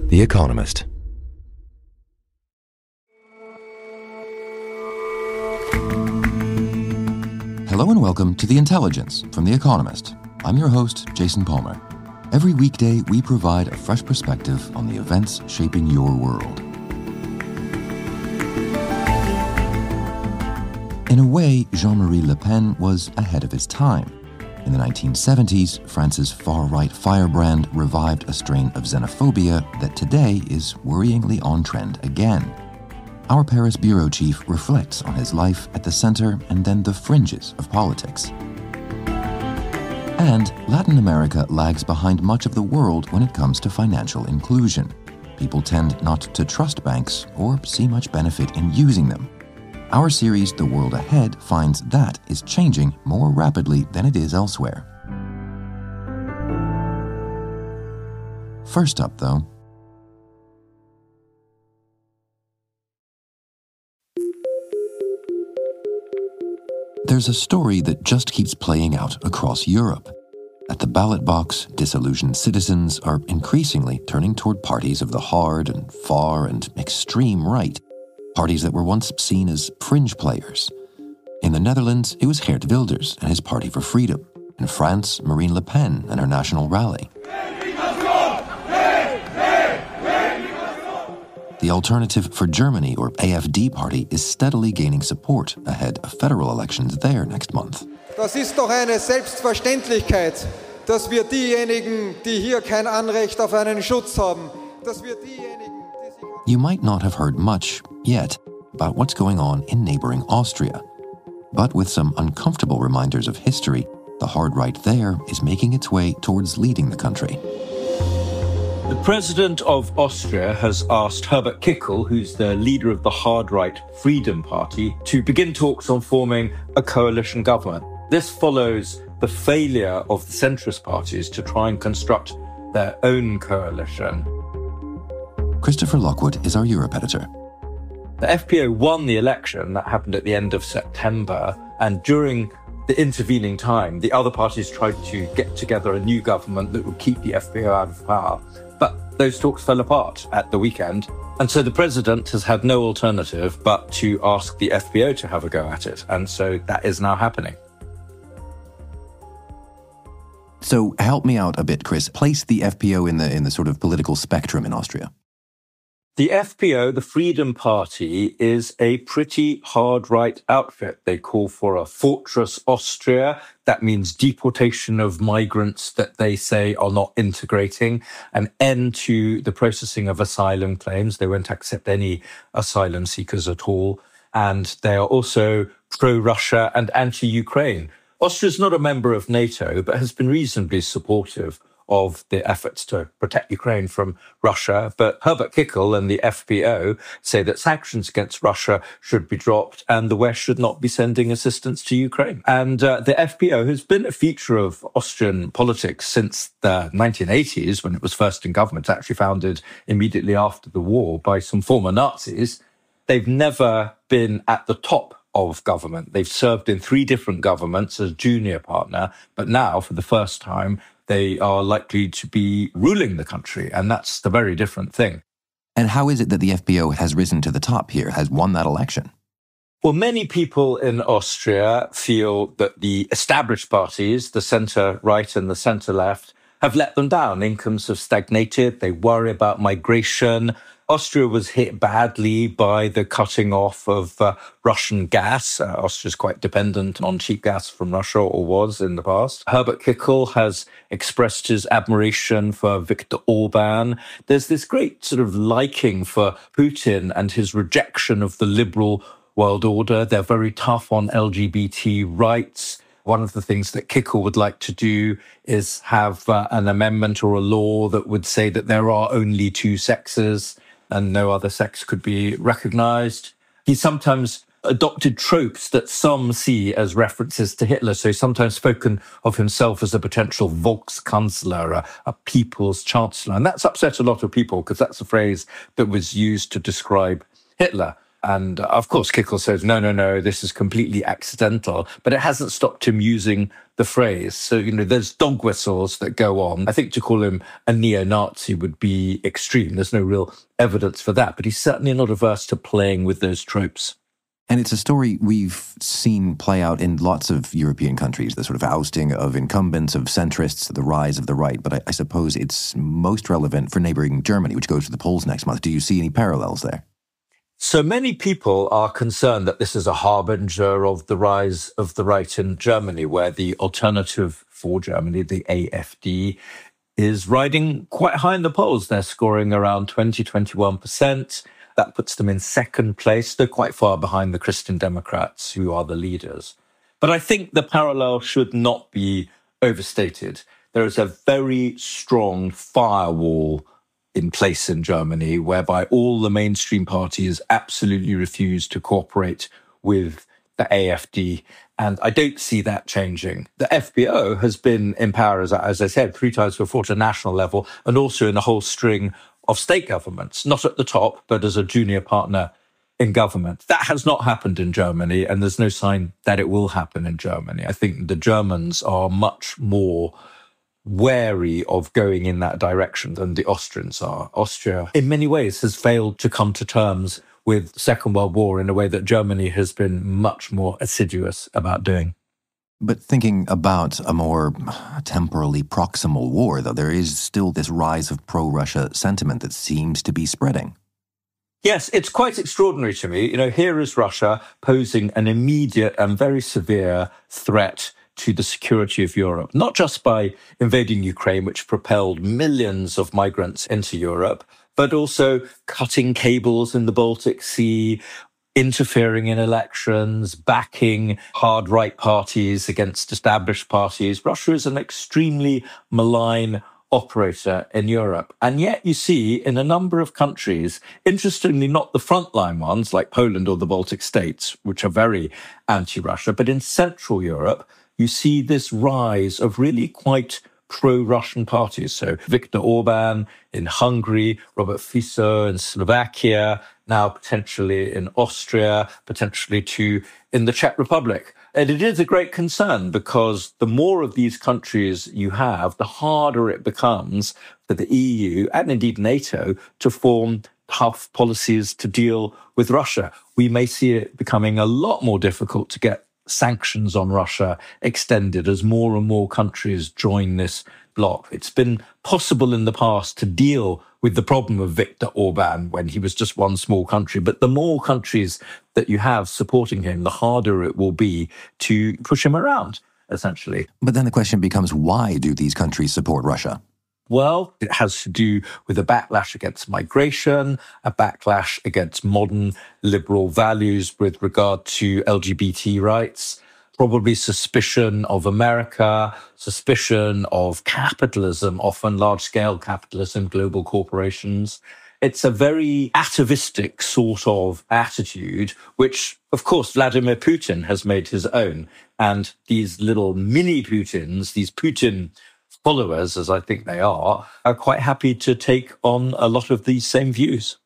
The Economist. Hello and welcome to The Intelligence from The Economist. I'm your host, Jason Palmer. Every weekday, we provide a fresh perspective on the events shaping your world. In a way, Jean-Marie Le Pen was ahead of his time. In the 1970s, France's far-right firebrand revived a strain of xenophobia that today is worryingly on trend again. Our Paris bureau chief reflects on his life at the center and then the fringes of politics. And Latin America lags behind much of the world when it comes to financial inclusion. People tend not to trust banks or see much benefit in using them. Our series, The World Ahead, finds that is changing more rapidly than it is elsewhere. First up, though, there's a story that just keeps playing out across Europe. At the ballot box, disillusioned citizens are increasingly turning toward parties of the hard and far and extreme right. Parties that were once seen as fringe players. In the Netherlands, it was Geert Wilders and his Party for Freedom. In France, Marine Le Pen and her National Rally. The Alternative for Germany, or AfD party, is steadily gaining support ahead of federal elections there next month. Das ist doch eine Selbstverständlichkeit, dass wir diejenigen, die hier kein Anrecht auf einen Schutz haben, dass wir diejenigen, die sich... You might not have heard much yet about what's going on in neighboring Austria. But with some uncomfortable reminders of history, the hard right there is making its way towards leading the country. The president of Austria has asked Herbert Kickl, who's the leader of the hard-right Freedom Party, to begin talks on forming a coalition government. This follows the failure of the centrist parties to try and construct their own coalition. Christopher Lockwood is our Europe editor. The FPO won the election. That happened at the end of September. And during the intervening time, the other parties tried to get together a new government that would keep the FPO out of power. But those talks fell apart at the weekend. And so the president has had no alternative but to ask the FPO to have a go at it. And so that is now happening. So help me out a bit, Chris. Place the FPO in the sort of political spectrum in Austria. The FPO, the Freedom Party, is a pretty hard-right outfit. They call for a fortress Austria. That means deportation of migrants that they say are not integrating, an end to the processing of asylum claims. They won't accept any asylum seekers at all. And they are also pro-Russia and anti-Ukraine. Austria is not a member of NATO, but has been reasonably supportive of the efforts to protect Ukraine from Russia. But Herbert Kickl and the FPO say that sanctions against Russia should be dropped and the West should not be sending assistance to Ukraine. And the FPO has been a feature of Austrian politics since the 1980s, when it was first in government, actually founded immediately after the war by some former Nazis. They've never been at the top of government. They've served in 3 different governments as junior partner, but now, for the first time, they are likely to be ruling the country, and that's the very different thing. And how is it that the FPO has risen to the top here, has won that election? Well, many people in Austria feel that the established parties, the centre-right and the centre-left, have let them down. Incomes have stagnated. They worry about migration. Austria was hit badly by the cutting off of Russian gas. Austria is quite dependent on cheap gas from Russia, or was in the past. Herbert Kickl has expressed his admiration for Viktor Orban. There's this great sort of liking for Putin and his rejection of the liberal world order. They're very tough on LGBT rights. One of the things that Kickl would like to do is have an amendment or a law that would say that there are only 2 sexes and no other sex could be recognized. He's sometimes adopted tropes that some see as references to Hitler. So he's sometimes spoken of himself as a potential Volkskanzler, a people's chancellor. And that's upset a lot of people because that's a phrase that was used to describe Hitler. And of course, Kickl says, no, this is completely accidental. But it hasn't stopped him using the phrase. So, there's dog whistles that go on. I think to call him a neo-Nazi would be extreme. There's no real evidence for that, but he's certainly not averse to playing with those tropes. And it's a story we've seen play out in lots of European countries, the sort of ousting of incumbents, of centrists, the rise of the right. But I suppose it's most relevant for neighboring Germany, which goes to the polls next month. Do you see any parallels there? So many people are concerned that this is a harbinger of the rise of the right in Germany, where the alternative for Germany, the AfD, is riding quite high in the polls. They're scoring around 21%. That puts them in second place. They're quite far behind the Christian Democrats, who are the leaders. But I think the parallel should not be overstated. There is a very strong firewall in place in Germany, whereby all the mainstream parties absolutely refuse to cooperate with the AfD. And I don't see that changing. The FPO has been in power, as I said, 3 times before at a national level, and also in a whole string of state governments, not at the top, but as a junior partner in government. That has not happened in Germany, and there's no sign that it will happen in Germany. I think the Germans are much more wary of going in that direction than the Austrians are. Austria, in many ways, has failed to come to terms with the Second World War in a way that Germany has been much more assiduous about doing. But thinking about a more temporally proximal war, though, there is still this rise of pro-Russia sentiment that seems to be spreading. Yes, it's quite extraordinary to me. Here is Russia posing an immediate and very severe threat to the security of Europe, not just by invading Ukraine, which propelled millions of migrants into Europe, but also cutting cables in the Baltic Sea, interfering in elections, backing hard right parties against established parties. Russia is an extremely malign operator in Europe. And yet you see in a number of countries, interestingly not the frontline ones like Poland or the Baltic states, which are very anti-Russia, but in Central Europe, you see this rise of really quite pro-Russian parties. So Viktor Orban in Hungary, Robert Fico in Slovakia, now potentially in Austria, potentially too in the Czech Republic. And it is a great concern because the more of these countries you have, the harder it becomes for the EU and indeed NATO to form tough policies to deal with Russia. We may see it becoming a lot more difficult to get sanctions on Russia extended as more and more countries join this bloc. It's been possible in the past to deal with the problem of Viktor Orban when he was just one small country. But the more countries that you have supporting him, the harder it will be to push him around, essentially. But then the question becomes, why do these countries support Russia? Well, it has to do with a backlash against migration, a backlash against modern liberal values with regard to LGBT rights, probably suspicion of America, suspicion of capitalism, often large-scale capitalism, global corporations. It's a very atavistic sort of attitude, which, of course, Vladimir Putin has made his own. And these little mini Putins, these Putin followers, as I think they are quite happy to take on a lot of these same views.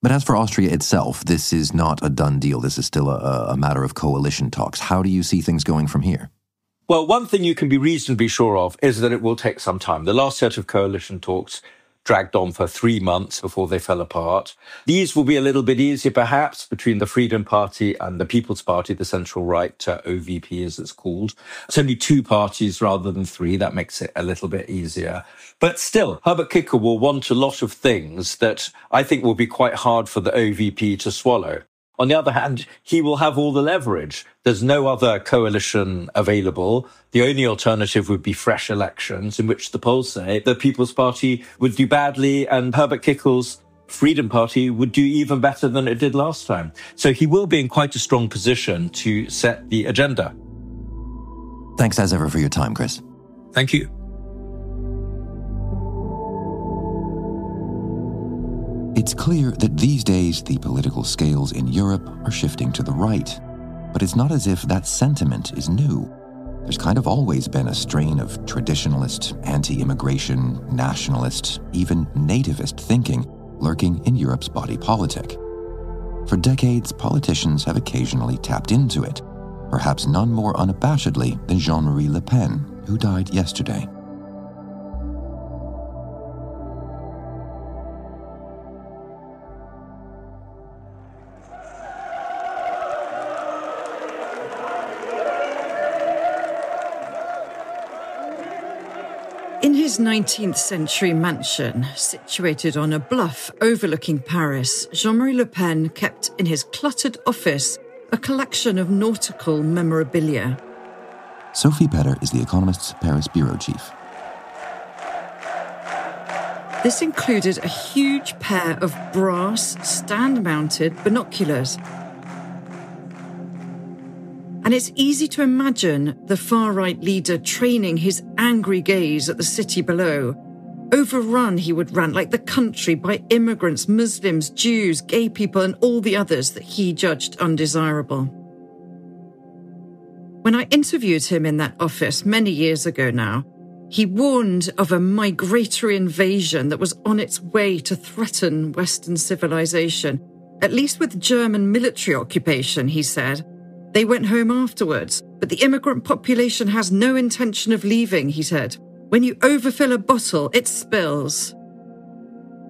But as for Austria itself, this is not a done deal. This is still a matter of coalition talks. How do you see things going from here? Well, one thing you can be reasonably sure of is that it will take some time. The last set of coalition talks dragged on for 3 months before they fell apart. These will be a little bit easier, perhaps, between the Freedom Party and the People's Party, the central right, OVP as it's called. It's only 2 parties rather than 3. That makes it a little bit easier. But still, Herbert Kickl will want a lot of things that I think will be quite hard for the OVP to swallow. On the other hand, he will have all the leverage. There's no other coalition available. The only alternative would be fresh elections, in which the polls say the People's Party would do badly and Herbert Kickl's Freedom Party would do even better than it did last time. So he will be in quite a strong position to set the agenda. Thanks as ever for your time, Chris. Thank you. It's clear that these days the political scales in Europe are shifting to the right. But it's not as if that sentiment is new. There's kind of always been a strain of traditionalist, anti-immigration, nationalist, even nativist thinking lurking in Europe's body politic. For decades, politicians have occasionally tapped into it, perhaps none more unabashedly than Jean-Marie Le Pen who died yesterday. In his 19th century mansion, situated on a bluff overlooking Paris, Jean-Marie Le Pen kept in his cluttered office a collection of nautical memorabilia. Sophie Petter is The Economist's Paris bureau chief. This included a huge pair of brass, stand-mounted binoculars. And it's easy to imagine the far-right leader training his angry gaze at the city below. Overrun, he would rant, like the country, by immigrants, Muslims, Jews, gay people, and all the others that he judged undesirable. When I interviewed him in that office many years ago now, he warned of a migratory invasion that was on its way to threaten Western civilization, at least with German military occupation, he said. They went home afterwards, but the immigrant population has no intention of leaving, he said. When you overfill a bottle, it spills.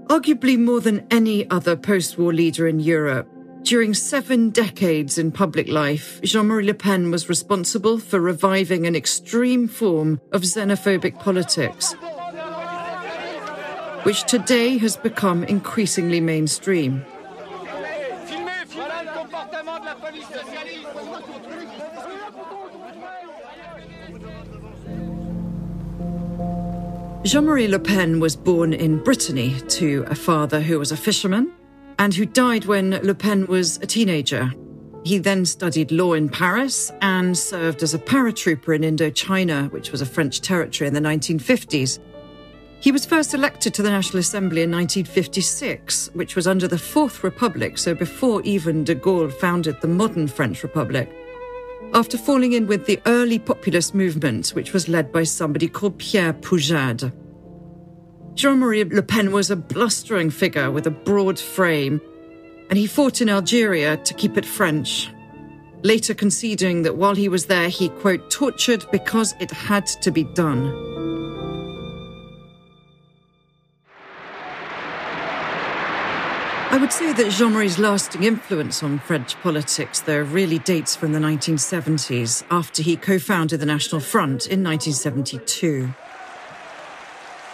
Arguably more than any other post-war leader in Europe, during 7 decades in public life, Jean-Marie Le Pen was responsible for reviving an extreme form of xenophobic politics, which today has become increasingly mainstream. Jean-Marie Le Pen was born in Brittany to a father who was a fisherman and who died when Le Pen was a teenager. He then studied law in Paris and served as a paratrooper in Indochina, which was a French territory in the 1950s. He was first elected to the National Assembly in 1956, which was under the Fourth Republic, so before even de Gaulle founded the modern French Republic, after falling in with the early populist movement, which was led by somebody called Pierre Poujade. Jean-Marie Le Pen was a blustering figure with a broad frame, and he fought in Algeria to keep it French, later conceding that while he was there, he, quote, tortured because it had to be done. I would say that Jean-Marie's lasting influence on French politics, though, really dates from the 1970s, after he co-founded the National Front in 1972.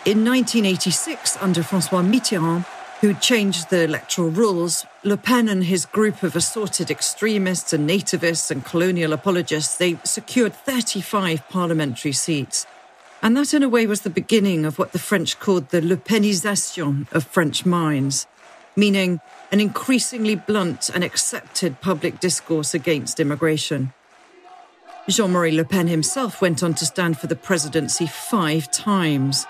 In 1986, under François Mitterrand, who changed the electoral rules, Le Pen and his group of assorted extremists and nativists and colonial apologists, they secured 35 parliamentary seats. And that, in a way, was the beginning of what the French called the Le Penisation of French minds, meaning an increasingly blunt and accepted public discourse against immigration. Jean-Marie Le Pen himself went on to stand for the presidency 5 times.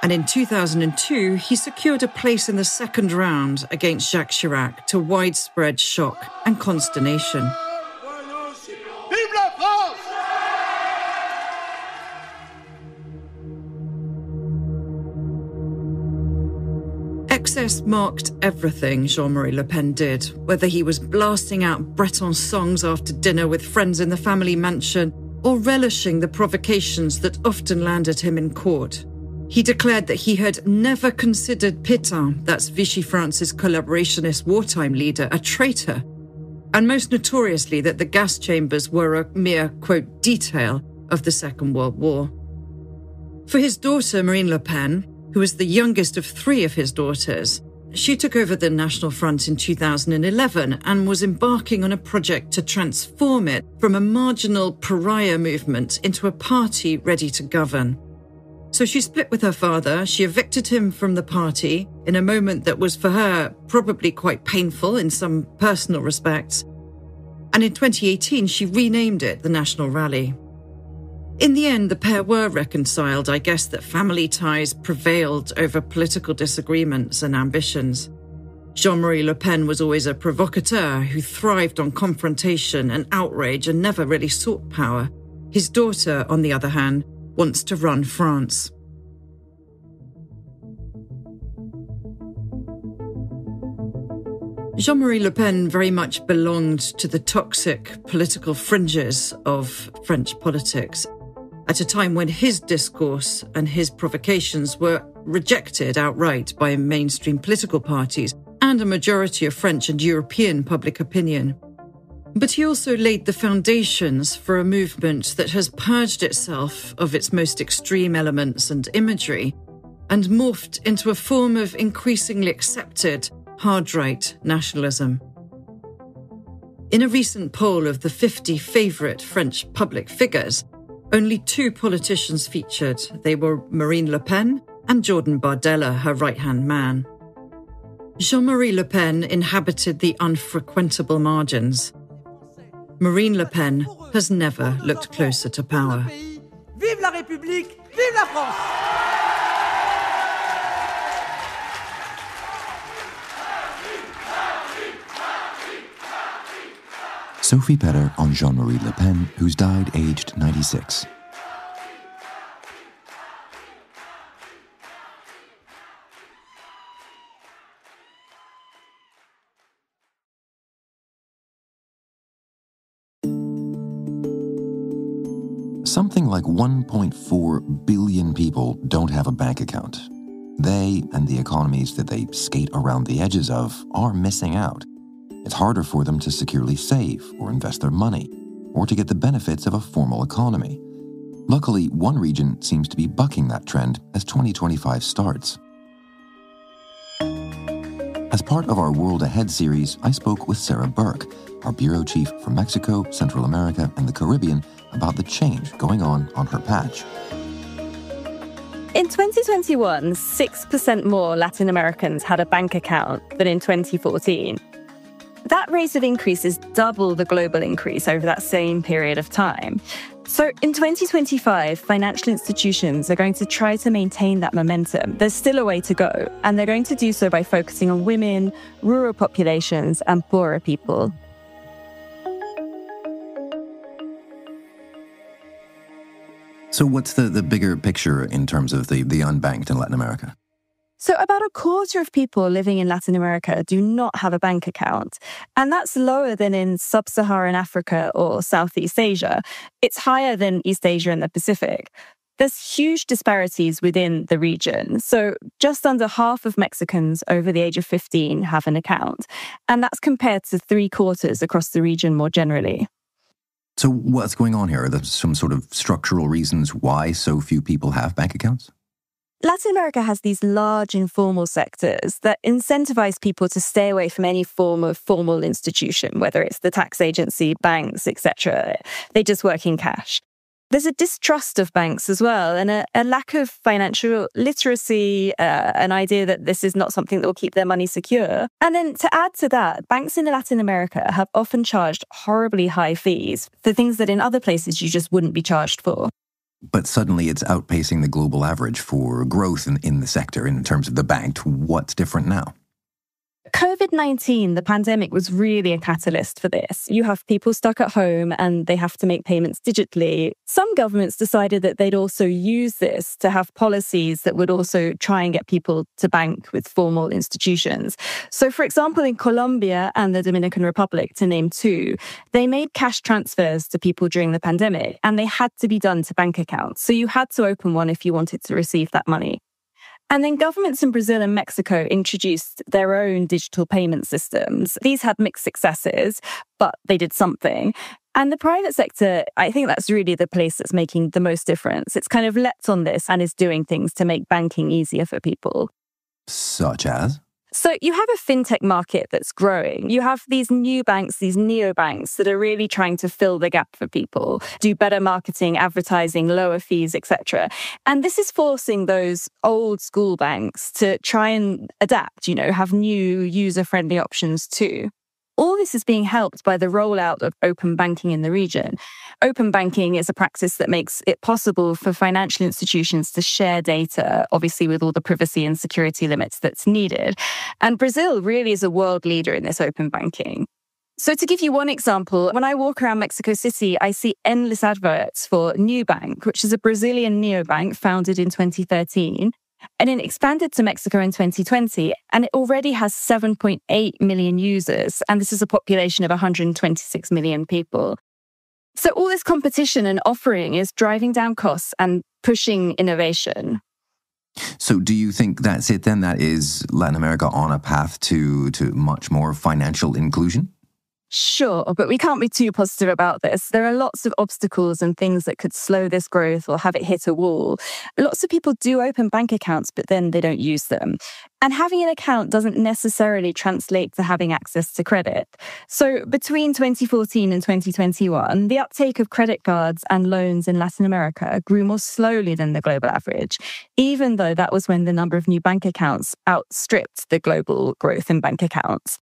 And in 2002, he secured a place in the second round against Jacques Chirac, to widespread shock and consternation. Excess marked everything Jean-Marie Le Pen did, whether he was blasting out Breton songs after dinner with friends in the family mansion or relishing the provocations that often landed him in court. He declared that he had never considered Pétain, that's Vichy France's collaborationist wartime leader, a traitor, and most notoriously that the gas chambers were a mere, quote, detail of the Second World War. For his daughter, Marine Le Pen, who was the youngest of 3 of his daughters, she took over the National Front in 2011 and was embarking on a project to transform it from a marginal pariah movement into a party ready to govern. So she split with her father, she evicted him from the party in a moment that was for her probably quite painful in some personal respects. And in 2018, she renamed it the National Rally. In the end, the pair were reconciled. I guess that family ties prevailed over political disagreements and ambitions. Jean-Marie Le Pen was always a provocateur who thrived on confrontation and outrage and never really sought power. His daughter, on the other hand, wants to run France. Jean-Marie Le Pen very much belonged to the toxic political fringes of French politics. at a time when his discourse and his provocations were rejected outright by mainstream political parties and a majority of French and European public opinion. But he also laid the foundations for a movement that has purged itself of its most extreme elements and imagery and morphed into a form of increasingly accepted hard-right nationalism. In a recent poll of the 50 favourite French public figures, only 2 politicians featured. They were Marine Le Pen and Jordan Bardella, her right-hand man. Jean-Marie Le Pen inhabited the unfrequentable margins. Marine Le Pen has never looked closer to power. Vive la République! Vive la France! Sophie Petter on Jean-Marie Le Pen, who's died aged 96. Something like 1.4 billion people don't have a bank account. They, and the economies that they skate around the edges of, are missing out. It's harder for them to securely save or invest their money, or to get the benefits of a formal economy. Luckily, one region seems to be bucking that trend as 2025 starts. As part of our World Ahead series, I spoke with Sarah Burke, our bureau chief for Mexico, Central America, and the Caribbean, about the change going on her patch. In 2021, 6% more Latin Americans had a bank account than in 2014. That rate of increase is double the global increase over that same period of time. So in 2025, financial institutions are going to try to maintain that momentum. There's still a way to go, and they're going to do so by focusing on women, rural populations, and poorer people. So what's the bigger picture in terms of the unbanked in Latin America? So about a quarter of people living in Latin America do not have a bank account. And that's lower than in sub-Saharan Africa or Southeast Asia. It's higher than East Asia and the Pacific. There's huge disparities within the region. So just under half of Mexicans over the age of 15 have an account. And that's compared to 3/4 across the region more generally. So what's going on here? Are there some sort of structural reasons why so few people have bank accounts? Latin America has these large informal sectors that incentivize people to stay away from any form of formal institution, whether it's the tax agency, banks, etc. They just work in cash. There's a distrust of banks as well, and a lack of financial literacy, an idea that this is not something that will keep their money secure. And then to add to that, banks in Latin America have often charged horribly high fees for things that in other places you just wouldn't be charged for. But suddenly it's outpacing the global average for growth in the sector in terms of the banked. What's different now? COVID-19, the pandemic, was really a catalyst for this. You have people stuck at home and they have to make payments digitally. Some governments decided that they'd also use this to have policies that would also try and get people to bank with formal institutions. So, for example, in Colombia and the Dominican Republic, to name 2, they made cash transfers to people during the pandemic, and they had to be done to bank accounts. So you had to open one if you wanted to receive that money. And then governments in Brazil and Mexico introduced their own digital payment systems. These had mixed successes, but they did something. And the private sector, I think that's really the place that's making the most difference. It's kind of leapt on this and is doing things to make banking easier for people. Such as? So you have a fintech market that's growing. You have these new banks, these neobanks that are really trying to fill the gap for people, do better marketing, advertising, lower fees, etc. And this is forcing those old school banks to try and adapt, have new user-friendly options too. All this is being helped by the rollout of open banking in the region. Open banking is a practice that makes it possible for financial institutions to share data, obviously with all the privacy and security limits that's needed. And Brazil really is a world leader in this open banking. So to give you one example, when I walk around Mexico City, I see endless adverts for Nubank, which is a Brazilian neobank founded in 2013. And it expanded to Mexico in 2020, and it already has 7.8 million users, and this is a population of 126 million people. So all this competition and offering is driving down costs and pushing innovation. So do you think that's it then? That is Latin America on a path to much more financial inclusion? Sure, but we can't be too positive about this. There are lots of obstacles and things that could slow this growth or have it hit a wall. Lots of people do open bank accounts, but then they don't use them. And having an account doesn't necessarily translate to having access to credit. So between 2014 and 2021, the uptake of credit cards and loans in Latin America grew more slowly than the global average, even though that was when the number of new bank accounts outstripped the global growth in bank accounts.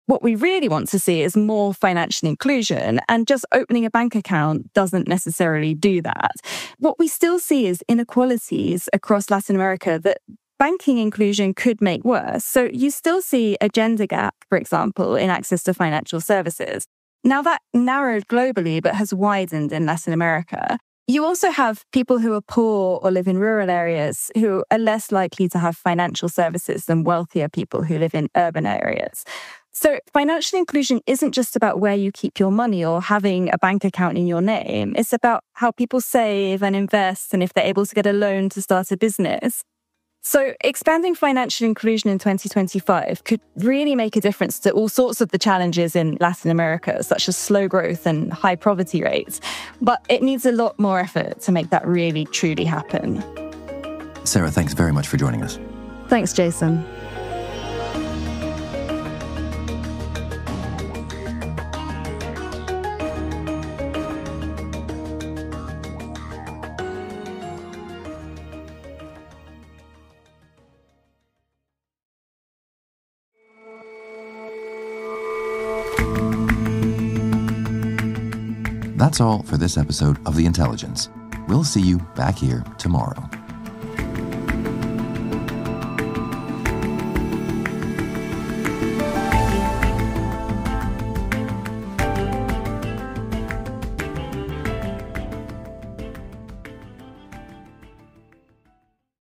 What we really want to see is more financial inclusion, and just opening a bank account doesn't necessarily do that. What we still see is inequalities across Latin America that banking inclusion could make worse. So you still see a gender gap, for example, in access to financial services. Now that narrowed globally, but has widened in Latin America. You also have people who are poor or live in rural areas who are less likely to have financial services than wealthier people who live in urban areas. So financial inclusion isn't just about where you keep your money or having a bank account in your name. It's about how people save and invest and if they're able to get a loan to start a business. So expanding financial inclusion in 2025 could really make a difference to all sorts of the challenges in Latin America, such as slow growth and high poverty rates. But it needs a lot more effort to make that really, truly happen. Sarah, thanks very much for joining us. Thanks, Jason. That's all for this episode of The Intelligence. We'll see you back here tomorrow.